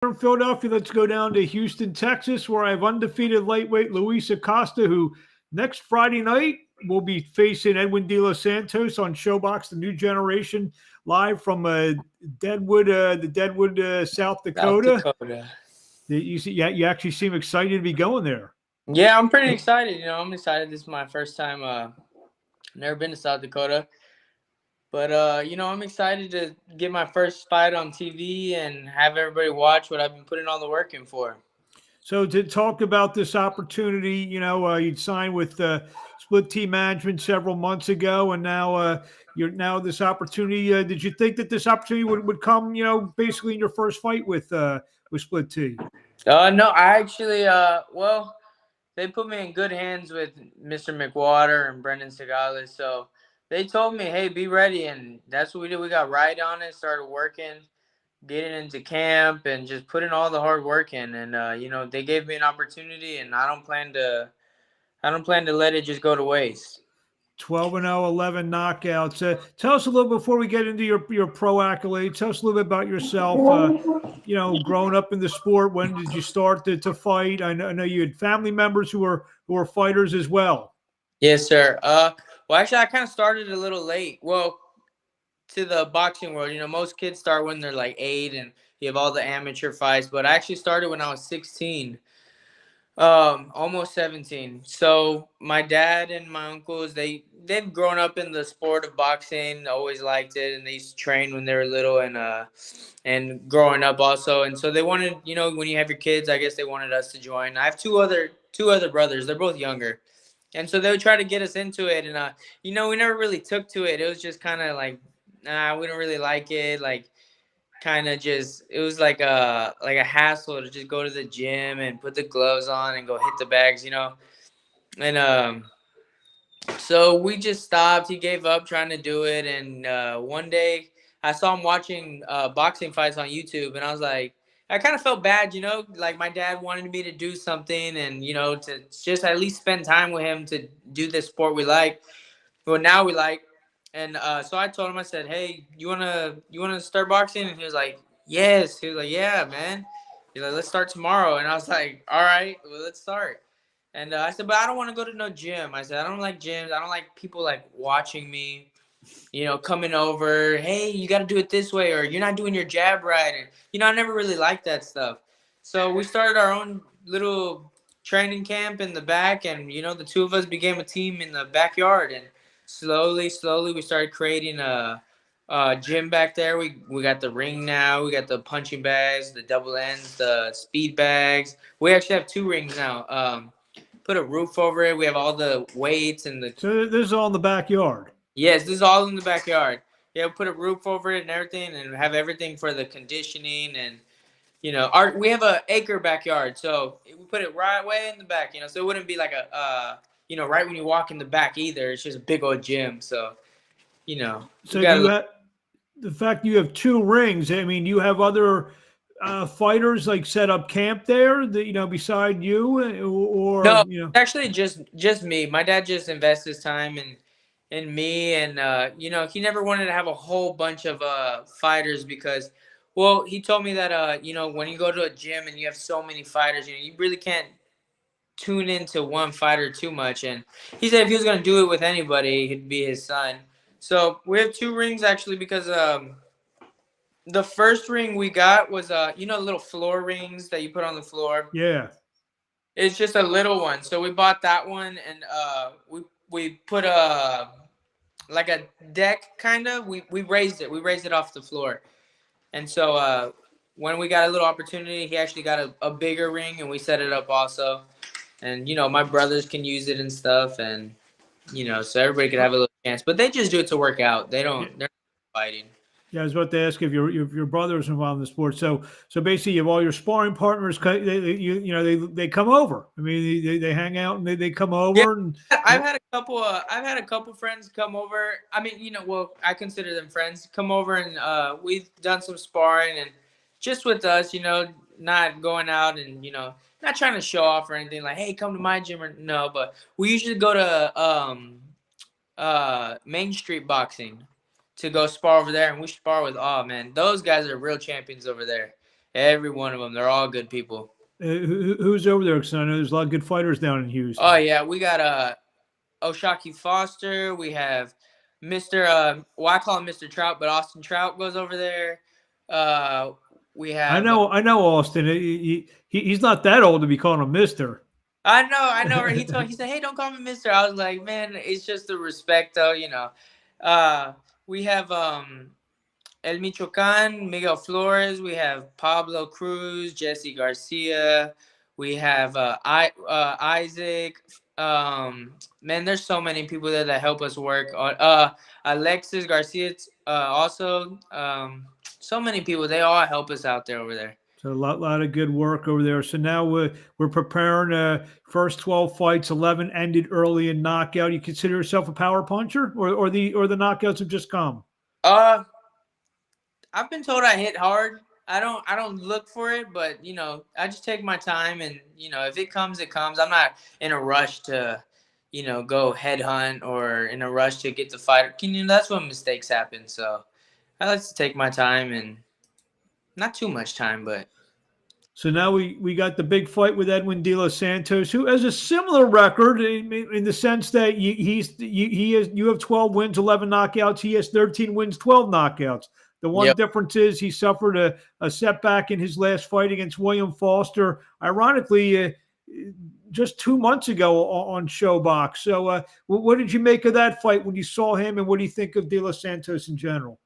From Philadelphia, let's go down to Houston, Texas, where I have undefeated lightweight Luis Acosta, who next Friday night will be facing Edwin De Los Santos on ShoBox, the new generation, live from Deadwood, South South Dakota. Dakota. You see, yeah, you actually seem excited to be going there. Yeah, I'm pretty excited. I'm excited. This is my first time. Never been to South Dakota, but I'm excited to get my first fight on TV and have everybody watch what I've been putting all the work in for. So to talk about this opportunity, you'd signed with Split Team Management several months ago, and now you're now this opportunity. Did you think that this opportunity would come, basically in your first fight with Split T? No, I actually, well, they put me in good hands with Mr. McWater and Brendan Segales. So they told me, hey, be ready. And that's what we did. We got right on it, started working, getting into camp and just putting all the hard work in. And, they gave me an opportunity, and I don't plan to let it just go to waste. 12-0, 11 knockouts. Tell us a little before we get into your pro accolades. Tell us a little bit about yourself. Growing up in the sport, when did you start to fight? I know you had family members who were fighters as well. Yes, sir. Well, actually, I kind of started a little late. Well, to the boxing world, most kids start when they're like 8 and you have all the amateur fights. But I actually started when I was 16. Almost 17. So my dad and my uncles, they've grown up in the sport of boxing, always liked it, and they used to train when they were little and growing up also. And so they wanted, when you have your kids, I guess they wanted us to join. I have two other brothers. They're both younger. And so they would try to get us into it, and we never really took to it. It was just kind of like, nah, we don't really like it. Like, kind of just, it was like a hassle to just go to the gym and put the gloves on and go hit the bags. And so we just stopped. He gave up trying to do it, and one day I saw him watching boxing fights on YouTube, and I was like, I kind of felt bad, like my dad wanted me to do something, and to just at least spend time with him to do this sport we like. Well, now we like. And so I told him, I said, hey, you wanna start boxing? And he was like, yes. He was like, yeah, man. He's like, let's start tomorrow. And I was like, all right, well, let's start. And I said, but I don't want to go to no gym. I said, I don't like gyms. I don't like people like watching me, coming over. Hey, you got to do it this way, or you're not doing your jab right. And, I never really liked that stuff. So we started our own little training camp in the back, and, the two of us became a team in the backyard. And slowly, we started creating a gym back there. We got the ring now. We got the punching bags, the double ends, the speed bags. We actually have 2 rings now. Put a roof over it. We have all the weights and the. So this is all in the backyard. Yes, this is all in the backyard. Yeah, we put a roof over it and everything, and have everything for the conditioning and. We have an acre backyard, so we put it right way in the back. So it wouldn't be like right when you walk in the back either. It's just a big old gym, so. So do you have the fact you have 2 rings? I mean, you have other fighters like set up camp there that beside you, or No, actually just me. My dad just invests his time in me, and he never wanted to have a whole bunch of fighters because, well, he told me that when you go to a gym and you have so many fighters, you really can't tune into one fighter too much. And he said if he was gonna do it with anybody, it'd be his son. So we have 2 rings actually because the first ring we got was little floor rings that you put on the floor. Yeah. It's just a little one. So we bought that one, and we put like a deck kind of. We raised it. We raised it off the floor. And so when we got a little opportunity, he actually got a bigger ring, and we set it up also. And my brothers can use it and stuff, and so everybody could have a little chance. But they just do it to work out. They're not fighting. Yeah, I was about to ask if your brother's involved in the sport. So basically, you have all your sparring partners. They come over. I mean, they hang out and they come over. Yeah, and I've had a couple friends come over. I mean, well, I consider them friends. Come over, and we've done some sparring, and just with us, not going out and not trying to show off or anything. Like, hey, come to my gym or no. But we usually go to Main Street Boxing to go spar over there, and we spar with, oh man, those guys are real champions over there. Every one of them. They're all good people. Who's over there? Because I know there's a lot of good fighters down in Houston. Oh yeah, we got Oshaki Foster. We have Mr. Well, I call him Mr. Trout, but Austin Trout goes over there. We have. I know Austin. He's not that old to be calling him Mister. I know. Right? He said, "Hey, don't call me Mister." I was like, "Man, it's just the respect, though, you know." We have El Michoacan, Miguel Flores. We have Pablo Cruz, Jesse Garcia. We have Isaac. Man, there's so many people there that help us work. Alexis Garcia, also. So many people. They all help us out there over there. So a lot of good work over there. So now we're preparing. First 12 fights, 11 ended early in knockout. You consider yourself a power puncher, or the knockouts have just come? I've been told I hit hard. I don't look for it, but you know, I just take my time, and you know, if it comes, it comes. I'm not in a rush to, you know, go headhunt or in a rush to get the fight. You know, that's when mistakes happen. So I like to take my time, and not too much time, but. So now we got the big fight with Edwin De Los Santos, who has a similar record in the sense that you have 12 wins, 11 knockouts. He has 13 wins, 12 knockouts. The one difference is he suffered a setback in his last fight against William Foster, ironically, just 2 months ago on ShoBox. So what did you make of that fight when you saw him, and what do you think of De Los Santos in general?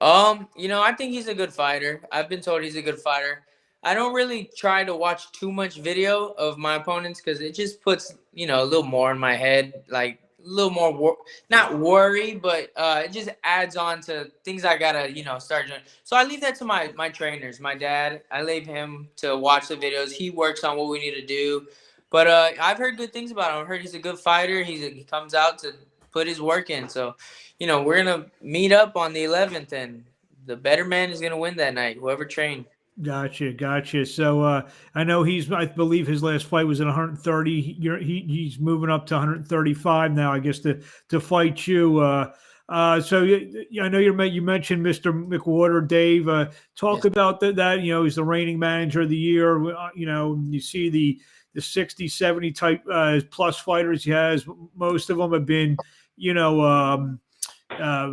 You know, I think he's a good fighter. I've been told he's a good fighter. I don't really try to watch too much video of my opponents because it just puts, you know, a little more in my head, like a little more, not worry, but it just adds on to things I gotta, you know, start doing. So I leave that to my trainers, my dad. I leave him to watch the videos. He works on what we need to do. But I've heard good things about him. I've heard he's a good fighter. He comes out to put his work in. So, you know, we're gonna meet up on the 11th, and the better man is gonna win that night. Whoever trained. Gotcha. So I know I believe his last fight was at 130. He's moving up to 135 now, I guess, to fight you. So I know you mentioned Mr. McWhorter, Dave. Talk about that. You know, he's the reigning manager of the year. You know, you see the 60, 70 type plus fighters he has. Most of them have been, you know,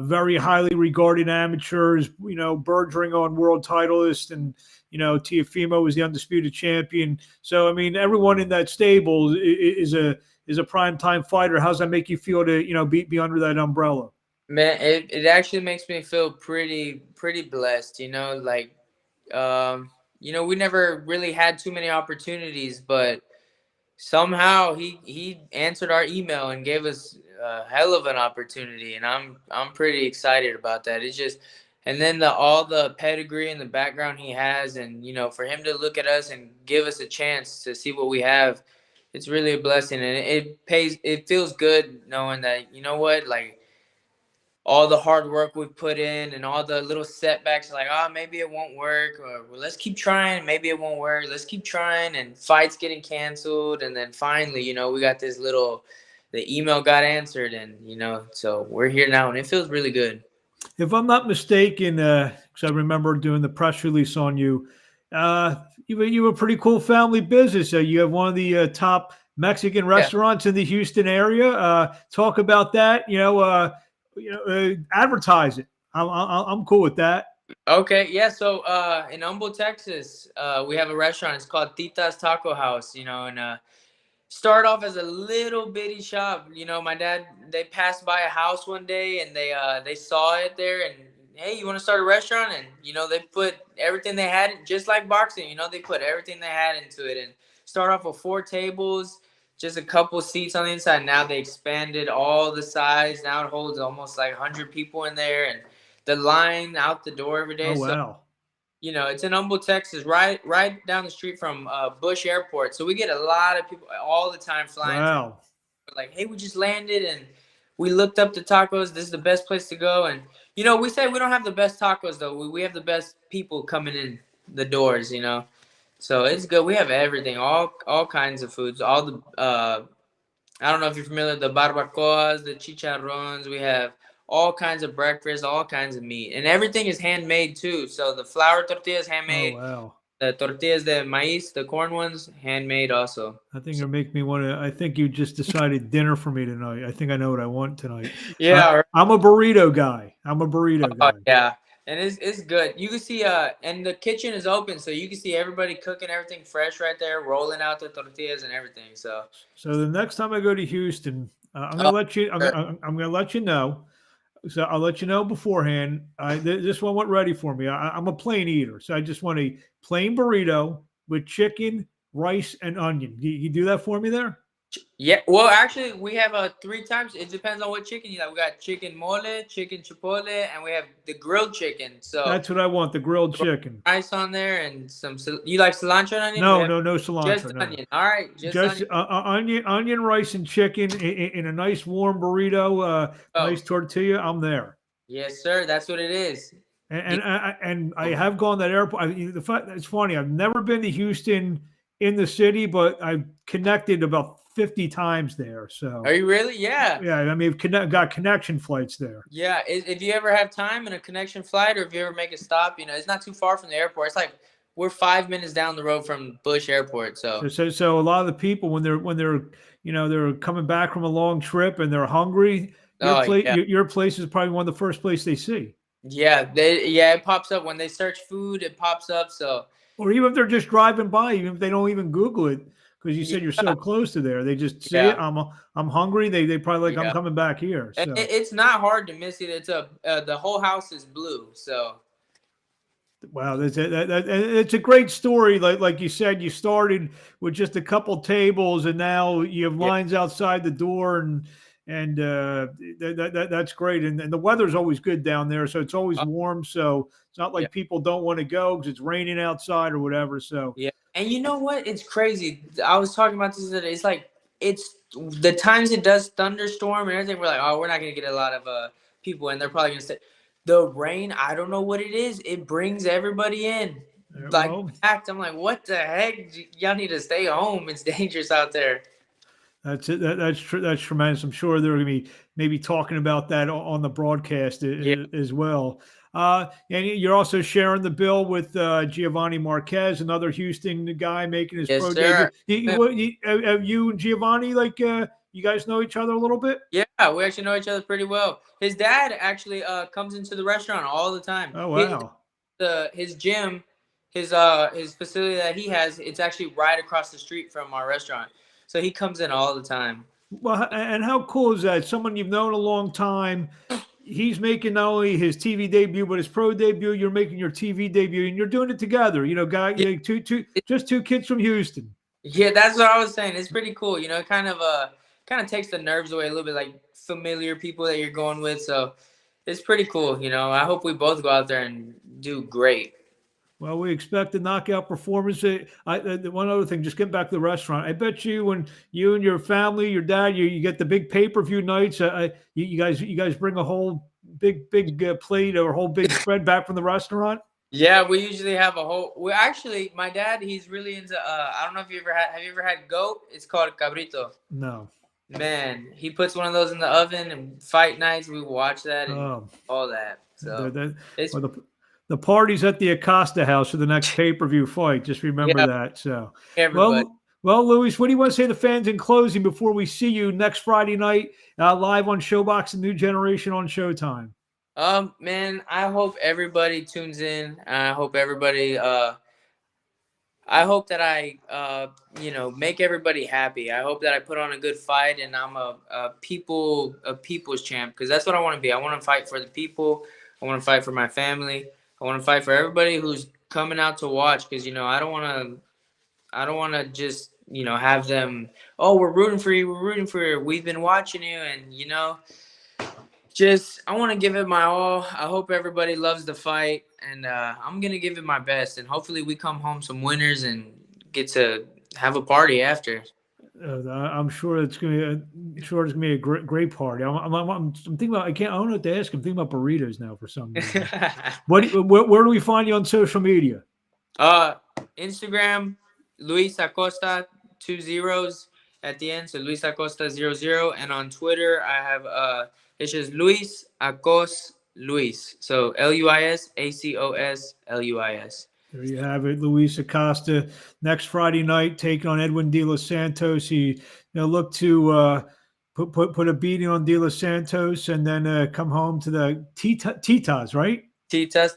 very highly regarded amateurs, you know, bordering on world titleist, and you know, Teofimo was the undisputed champion. So I mean, everyone in that stable is a primetime fighter. How's that make you feel to, you know, be under that umbrella? Man, it actually makes me feel pretty blessed, you know, like you know, we never really had too many opportunities, but somehow he answered our email and gave us a hell of an opportunity, and I'm pretty excited about that. It's just, and then all the pedigree and the background he has, and you know, for him to look at us and give us a chance to see what we have, it's really a blessing, and it feels good knowing that, you know what, like all the hard work we've put in and all the little setbacks, like, oh, maybe it won't work, or well, let's keep trying, maybe it won't work, let's keep trying, and fights getting canceled, and then finally, you know, we got the email got answered, and you know, so we're here now, and it feels really good. If I'm not mistaken, because I remember doing the press release on you, you have a pretty cool family business. You have one of the top Mexican restaurants in the Houston area. Talk about that. Advertise it. I'm cool with that. Okay, yeah. So in Humble, Texas, we have a restaurant. It's called Tita's Taco House. You know, and start off as a little bitty shop. You know, my dad, they passed by a house one day, and they saw it there, and hey, you want to start a restaurant? And you know, they put everything they had, just like boxing. You know, they put everything they had into it, and start off with 4 tables, just a couple seats on the inside. Now they expanded all the size. Now it holds almost like 100 people in there, and the line out the door every day. Oh, wow. So, you know, it's in Humble, Texas, right down the street from Bush Airport. So we get a lot of people all the time flying. Wow. Like, hey, we just landed and we looked up the tacos. This is the best place to go. And, you know, we say we don't have the best tacos, though. We have the best people coming in the doors, you know. So it's good. We have everything, all kinds of foods. All the, I don't know if you're familiar with the barbacoas, the chicharrones. We have all kinds of breakfast, all kinds of meat, and everything is handmade too. So the flour tortillas Oh handmade, wow. the tortillas de maíz, the corn ones, handmade also. I think you're making me want to. I think you just decided dinner for me tonight. I think I know what I want tonight. Yeah. Right. I'm a burrito guy. I'm a burrito Oh, guy. yeah. And it's good. You can see and the kitchen is open, so you can see everybody cooking everything fresh right there, rolling out the tortillas and everything. So So the next time I go to Houston, I'm gonna oh, let you. sure. I'm gonna let you know. So I'll let you know beforehand. This one went ready for me. I'm a plain eater, so I just want a plain burrito with chicken, rice, and onion. You do that for me there? Yeah, well, actually, we have 3 times. It depends on what chicken you like. We got chicken mole, chicken chipotle, and we have the grilled chicken. So That's what I want. The grilled chicken. rice on there and some. You like cilantro and onion? We No, have no just cilantro. No. onion. All right, just Just onion. onion, rice, and chicken in a nice warm burrito, Oh, nice tortilla. I'm there. yes, sir. That's what it is. And I have gone to that airport. The fact it's funny. I've never been to Houston in the city, but I've connected about 50 times there. So Are you really? Yeah. yeah, I mean, I've got connection flights there. Yeah. If you ever have time in a connection flight, or if you ever make a stop, it's not too far from the airport. It's like we're 5 minutes down the road from Bush Airport. So So a lot of the people when they're they're coming back from a long trip and they're hungry, oh yeah. your place is probably one of the first place they see. Yeah, it pops up when they search food. It pops up. So Or even if they're just driving by, even if they don't even Google it, because you said you're so yeah, close to there, they just see it. yeah, I'm hungry. They probably like I'm yeah. coming back here. And So it's not hard to miss it. It's the whole house is blue. So wow, it's a great story. Like you said, you started with just a couple tables, and now you have yeah, lines outside the door, and that's great. And the weather's always good down there, so it's always uh, warm. So it's not yeah, like people don't want to go because it's raining outside or whatever. So yeah. And you know what? It's crazy. I was talking about this today. It's like it's the times it does thunderstorm and everything. We're like, oh, we're not gonna get a lot of people, and they're probably gonna say the rain. I don't know what it is. It brings everybody in. Like well, packed. I'm like, what the heck? Y'all need to stay home. It's dangerous out there. that's it. That's true. That's tremendous. I'm sure they're going to be maybe talking about that on the broadcast Yeah. as well. And you're also sharing the bill with Giovanni Marquez, another Houston guy making his Yes, pro debut. sir. Have you and Giovanni you guys know each other a little bit? Yeah, we actually know each other pretty well. His dad actually comes into the restaurant all the time. Oh wow. His gym, his facility that he has, it's actually right across the street from our restaurant. So he comes in all the time. Well, and how cool is that? Someone you've known a long time. He's making not only his TV debut, but his pro debut. You're making your TV debut, and you're doing it together. Yeah, Just two kids from Houston. yeah, that's what I was saying. It's pretty cool. It kind of takes the nerves away a little bit, like familiar people that you're going with. So it's pretty cool. I hope we both go out there and do great. Well, we expect a knockout performance. One other thing, just getting back to the restaurant. I bet you when you and your family, your dad, you get the big pay-per-view nights. You guys bring a whole big plate or a whole big spread back from the restaurant. Yeah, we usually have a whole. We actually, my dad, he's really into. I don't know if you ever had. Have you ever had goat? It's called cabrito. No. Man, he puts one of those in the oven, and fight nights we watch that and all that. So it's Well, the party's at the Acosta house for the next pay-per-view fight. Just remember yeah, that. So, everybody. well, Luis, what do you want to say to fans in closing before we see you next Friday night live on ShoBox, and New Generation on Showtime? Man, I hope everybody tunes in. I hope everybody. I hope that I, make everybody happy. I hope that I put on a good fight, and I'm a people's champ, because that's what I want to be. I want to fight for the people. I want to fight for my family. I want to fight for everybody who's coming out to watch, because I don't want to just have them. Oh, we're rooting for you. We're rooting for you. We've been watching you, and I want to give it my all. I hope everybody loves the fight, and I'm gonna give it my best. And hopefully, we come home some winners and get to have a party after. I'm sure it's gonna be a great party. I'm thinking about. I don't know what to ask. I'm thinking about burritos now for some reason. Where do we find you on social media? Instagram, Luis Acosta, 2 zeros, at the end. So Luis Acosta 00. And on Twitter, I have it's just Luis Acosta Luis. So LuisAcos Luis. There you have it, Luis Acosta. Next Friday night, taking on Edwin De Los Santos. He look to put a beating on De Los Santos and then come home to the Titas, right? Tita's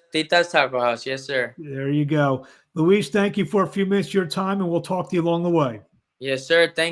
Taco House. Yes, sir. There you go. Luis, thank you for a few minutes of your time, and we'll talk to you along the way. Yes, sir. Thank you.